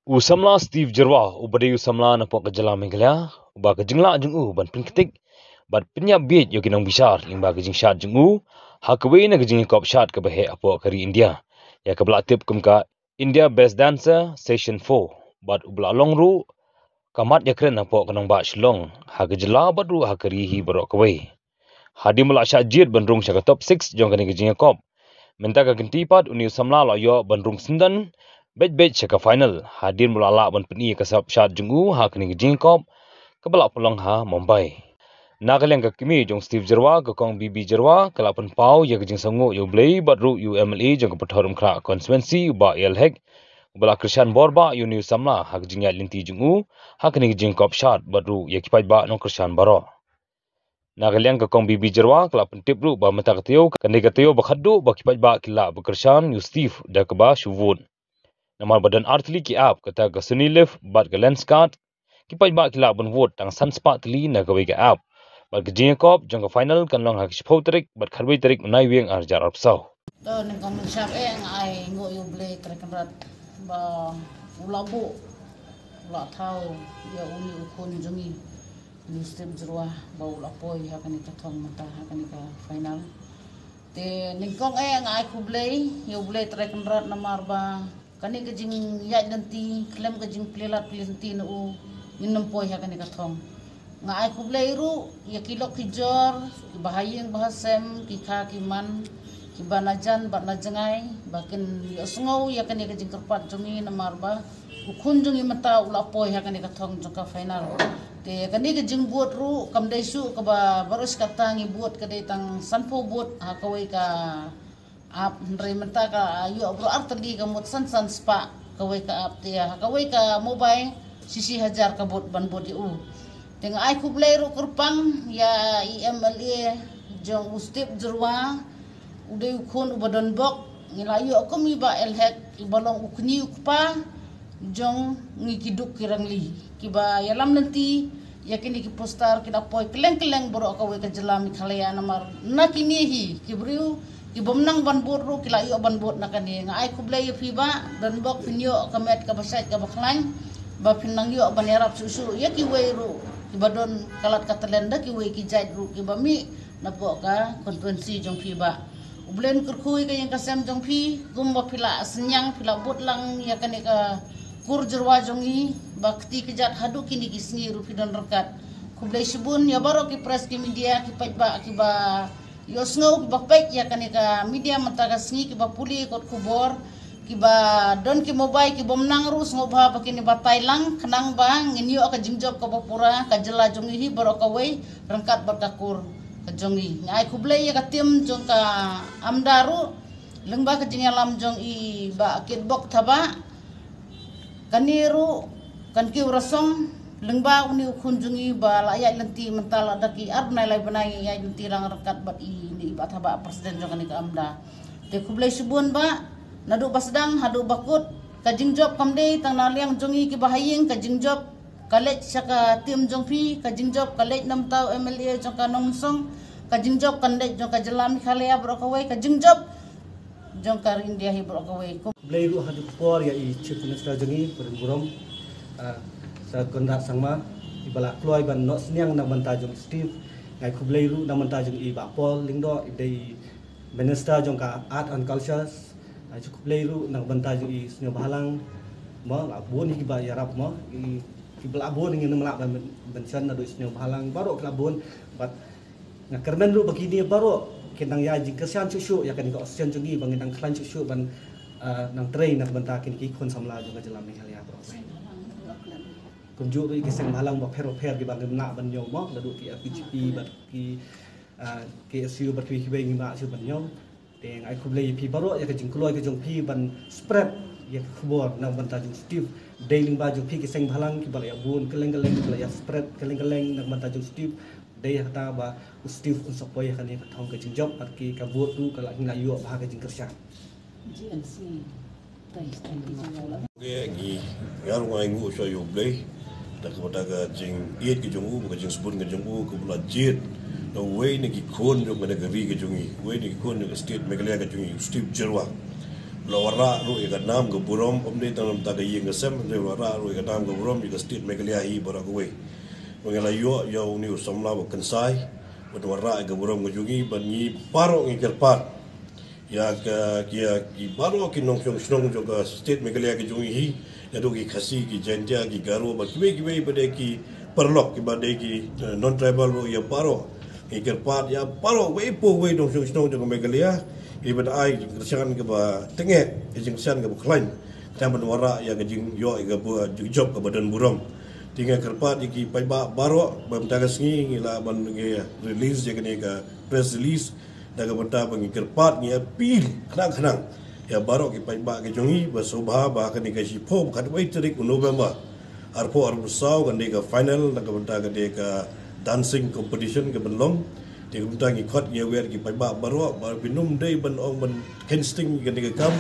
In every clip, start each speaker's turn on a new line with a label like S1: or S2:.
S1: Usamla Steve Jerwa ubade usamla na pok kejala Meghalaya uba kejengla jeng ban pinketik bat pinya bit yo kinang bisar limba kejing syat jeng hakwe na kejing kop syat ke behe apo kari India ya ke tip kumka India Best Dancer Session 4 bat ubla long ru kamat ya kren apo kenang ba shlong ha kejela bat ru hakari hi barok kwe hadi mula syat jit bandrung syaka top 6 jong kani kejing kop menta ka gentipat uni usamla lo yo bandrung sendan bet syaka final hadir mulala ban peni kasap syat jungu ha kini jingkop kebalak pulang ha Mumbai. Nakaleng ka kimi jong Steve Jerwa ka kong BB Jerwa kalapan pau ya kejing sangu yo blei badru UMLA jong kapathorum kra constituency ba yelhek bala Krishan Borba uni samla ha kejing yat linti jungu ha kini jingkop syat badru ya kipai ba nong Krishan Baro. Nakaleng ka kong BB Jerwa kalapan tipru ba mata kateo kani kateo bakhadu ba kipai ba kila Krishan yu Steve da keba shuvun. Nama badan artli ki app kata ke Sunilif bat ke Lenskart ki ba kila bun vote tang sunspat li na ke app bat ke jingkop jong ke final kan long hak spotrik bat kharwi tarik menai wing arjar arpsau
S2: to ning kom syap ai ngo yu ble trekamrat ba ulabu la thau ya uni ukun jungi ni step jurwa ba ulapoi hakani ka thong mata hakani ka final te ning kong ai ku ble yu ble trekamrat namar ba kani kejing yai nanti klem kejing plelat plinti nu minum poi hakani ka thong nga ai ku ble ru ya kilok kijor bahayeng bahasem kika kiman kibanajan bat najangai bakin yosngau ya kani kejing kerpat jungi namar ba ukun jungi mata ulapoi hakani ka thong jongka final te kani kejing buat ru kamdai su ka ba barus kata ngi buat kadai tang sanpo buat hakawai ka ap ndre menta ka yu bro artli ka mut san spa kawai ka ap te kawai ka mobile sisi hajar ka bot ban bot u teng ai ku bleru kurpang ya IMLA jong ustip jurwa ude ukun ubadon bok ngilayu akumi ba elhek ibalong ukni ukpa jong ngikiduk kirangli kiba yalam nanti yakini ki postar kita poi keleng boro kawai ka jelam Meghalaya namar nakini hi kibriu ibomnang ban buru kila yo ban bot nakani nga ai kublay fiba dan bok pinyo kamet ka basait ka baklang ba pinang yo ban yarap susu ya ki weiru ibadon kalat katalenda ki wei ki jait ru ki bami napo ka konstituensi jong fiba ublen kurkui ka yang kasem jong fi gumba pila senyang pila bot lang ya kani ka kur jurwa jongi bakti kejat hadu kini kisni ru fidon rekat kublay sibun ya baro ki press ki media ki pajba ki ba yosngau bakpek ya kanika media mataga sngi ki bapuli kot kubor ki ba don ki mobile ki bomnang rus ngobha bakini batai lang kenang bang nginyo ka jingjob ka bapura ka jela jongi hi baro ka wei rangkat batakur ka jongi ngai kublai ya ka tim jong ka amdaru lengba ka jingalam jong i ba kitbok thaba kaniru kan ki rasong lengba uni kunjungi ba layak lenti mental daki arbnai lai banai ya lenti rang rekat bat ini ba thaba presiden jong ni ka amda te kublai subun ba nadu basdang hadu bakut kajing job kamdei tang naliang jongi ki bahayeng kajing job kalej saka tim jong fi kajing job kalej nam tau MLA jong ka nongsong kajing job kandej jong ka jelam Meghalaya bro ka wei kajing job jong ka India hi bro ka wei
S3: kublai ru hadu por ya i chief minister jongi perburom sa kondak sangma ibala kloy ban no sniang nang bantajong Steve ngai kublai ru nang bantajong i ba Paul lingdo idei minister jong ka art and culture kublai ru nang bantajong i snyo balang mo la bon ki ba yarap mo ki bala bon ngi nang la ban bensan na do snyo balang baro kla bon bat na kermen ru begini baro kinang ya jing kesian cucu ya kan ko osen jongi bangin nang klan cucu ban nang train nang bantakin ki kon samla jong ka jelam Meghalaya bro kunjuk ri kiseng halang ba phero pher ki bang na ban nyom mo ladu ki PGP bat ki KSU bat ki beng ma su ban nyom teng ai kublai pi baro ya ka jing kloi ka jong pi ban spread ya khbor na ban ta jong Steve dailing ba jong pi kiseng halang ki bal ya bun keleng ya spread keleng na ban ta jong Steve dai hata ba Steve un sopoi kan ya ka thong ka jing job at ki ka bot tu kala ngina yo ba ka jing kersya
S2: GNC
S4: Gi yar ngai ngu so yo blei da ko da ga jing iet ki jongu ko jing spun ga jongu ko bula jet no way ni ki kon jo ga ri ga jongi way ni ki kon ni state Meghalaya ga jongi Steve Jerwa lawara ru ika nam ke burom omde tanam taga yeng sem de lawara ru ika nam ke burom ika state Meghalaya hi barakwe mengala yo yo ni usamla ba kansai lawara ika burom ngujungi banyi paro ngikerpat ya kia ki paro ki nong snong joka state Meghalaya ke jungi hi ya do ki khasi ki jentia ki garo ba kiwe bade ki perlok ki bade ki non tribal ru ya paro ngikerpat ya paro we dong snong joka Meghalaya iban ai kersian ke ba tengek kersian ke ba klain tam wara ya ke jing yo ke ba job ke badan burom tinggal kerpat iki pai ba baro bam tagas ngi ngila ban nge release je ke press release daga benta bangi kerpat ngi appeal khnang ya baro ki pai ba ke jongi ba sobha ba ke ni ke sipo khat wai tarik November arpo sau kan de ka final daga benta ke de ka dancing competition ke benlong di kumta ngi khot ye wer ki pai ba baro ba binum dei ban ong ban kensting ke de kam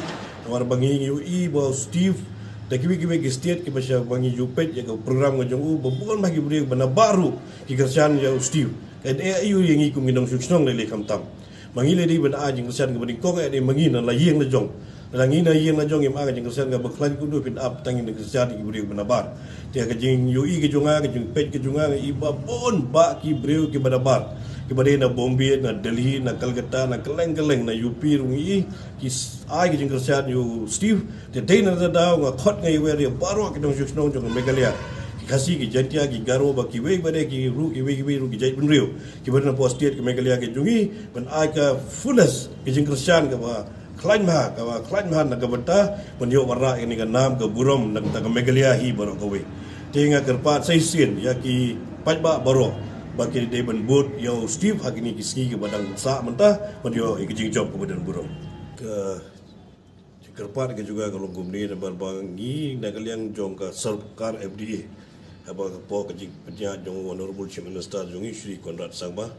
S4: war bangi ui ba Steve da kiwi ki state ki basha bangi jupet ya ka program ngajong u babon bagi beri bana baru ki kersan ya Steve kan ayu yang ngi kum ngidong suksong le kam tam mangi le di ban a jing kersan ke bani kong de mangi na la yeng la jong la ngi na yeng la jong im a jing kersan ga baklan ku do pin up tangin de kersan ki beri bana bar dia ka jing ui ki jonga ka jing pet ki jonga i ba bon ba ki breu ki bana bar kibade na Bombay na Delhi na Calcutta na keleng na UP rungi ki ai ki jingkersian yu Steve te na da nga khot ngai wer ya baro ki dong shnong jong Meghalaya ki khasi ki jantia ki garo ba ki we bade ki ru ki jai bun riu ki bade na post state ki Meghalaya ki jungi ban ai ka fullest ki jingkersian ka ba klain ma na ka bata ban yo warra ini ka nam ka burom na ka Meghalaya hi baro ko we tinga kerpat sai sin ya ki pajba baro bagi Deben Bud yo Steve hakini kisni ke badang sa mentah mendio ikijing job ke badan burom ke kerpat ke juga kalau gumni dan barbangi nak kalian jong ke sarkar FDA apa ke po ke penja jong honorable chief minister jong Sri Konrad Sangma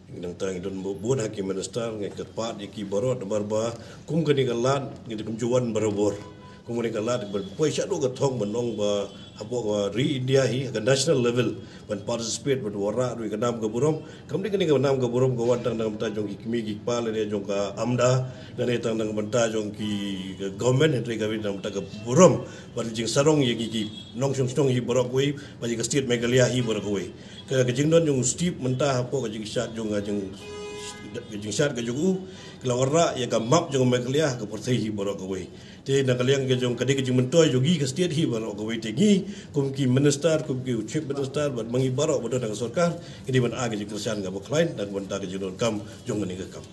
S4: nang tang don bud hakim minister ngai kerpat iki barot barba kum ke ni galat ngi kumjuan barobor kum ni galat berpoi syadu ke thong menong ba hapo re India hi ke national level ban participate ban wara ru ke nam ke burom kamni ke nam ke burom go wantang nang ta jong ki kimi ki pal le jong ka amda dan etang nang banta jong ki government entry ka nam ta ke burom ban jing sarong ye ki nong song hi borok we ba ji ke state Meghalaya hi borok we ke jing don jong Steve mentah hapo ke jing sat jong jing sat ke jong kelawara ya ka map jong Meghalaya ke pertai hi borok we te nak kalian ke jong kadi ke jing mentoy jogi ke state hi borok we tengi kum ki minister kum ki chief minister bat mangi barok bodo nang sarkar kini ban age jing kersan ga baklain dan ban ta ke jing kam jong ni ke kam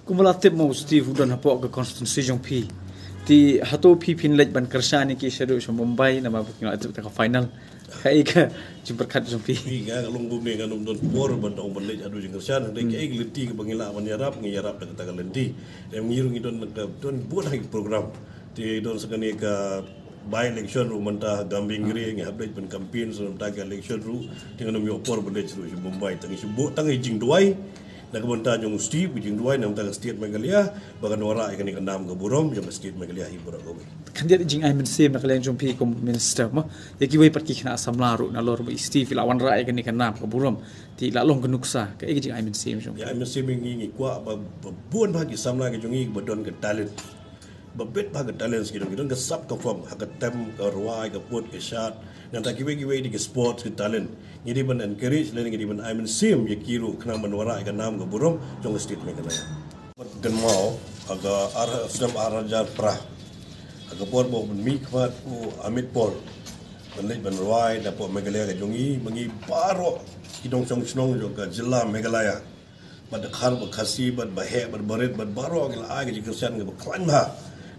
S5: kumulatif mo Steve udan hapo ke constituency jong pi ti hato pi pin lej ban kersan ki sedo so Mumbai nama buking atu ta final kai ka jumperkat jong pi
S4: ga long gum ni ga nom don por ban dong ban lej adu jing kersan de ke gliti ke bangila ban yarap ngi yarap ta ta lenti dem ngiru ngi don buat hai program ti don sekani ka by election ru mentah gambing gri ngi update pen campaign so ta ka election ru tingan nom yo por bele ru Mumbai tangi subo tangi jing duai nak benta jong Steve jing duai nam ta state Meghalaya bagan wara ikani ka nam ga burom jong state Meghalaya hi burak go
S5: kan dia jing ai men sem nak kalian jong pi kom minister ma yaki wei perki kena asam laru na lor Steve lawan ra ikani ka nam ga burom ti la long genuksa ka jing ai men sem jong
S4: ya ai men sem ngi kwa ba buan bagi samla ke jong i bodon ke talent babet bagi talent skidong ke sub ka form ha ka tem ka ruai ka put ke shot dan tak kiwe di ke sports ke talent jadi ban encourage learning di ban I mean sim ya kiru kena menwara ke nam ke burom jong state Meghalaya gan mau aga sedam arajar pra aga por bo mi khat ku Amit Pol ban ban ruai da po Meghalaya ke jongi mangi paro kidong song snong jo ka jilla Meghalaya bad khar ba khasi bad bahe bad baret bad baro ke la ge kersan ke klan ba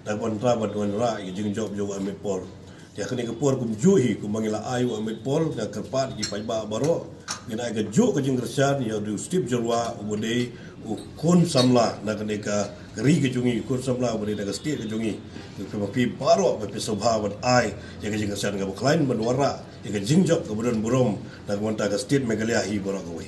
S4: da ban tra bad wan ra ge jing job jo Amit Pol ya kini ke por kum juhi kum mangila ayu Amit Pol ga kerpat ki pai ba baro ngina ga jo ke jing kersan ya du Steve Jorwa ubode u kon samla na kene ka ri ke jungi kon samla ubode na ga state ke jungi ke pi baro ba pi sobha ban ai ya ke jing kersan ga klan ban wara ya ke jing job ke buron burom na ga state Meghalaya hi baro go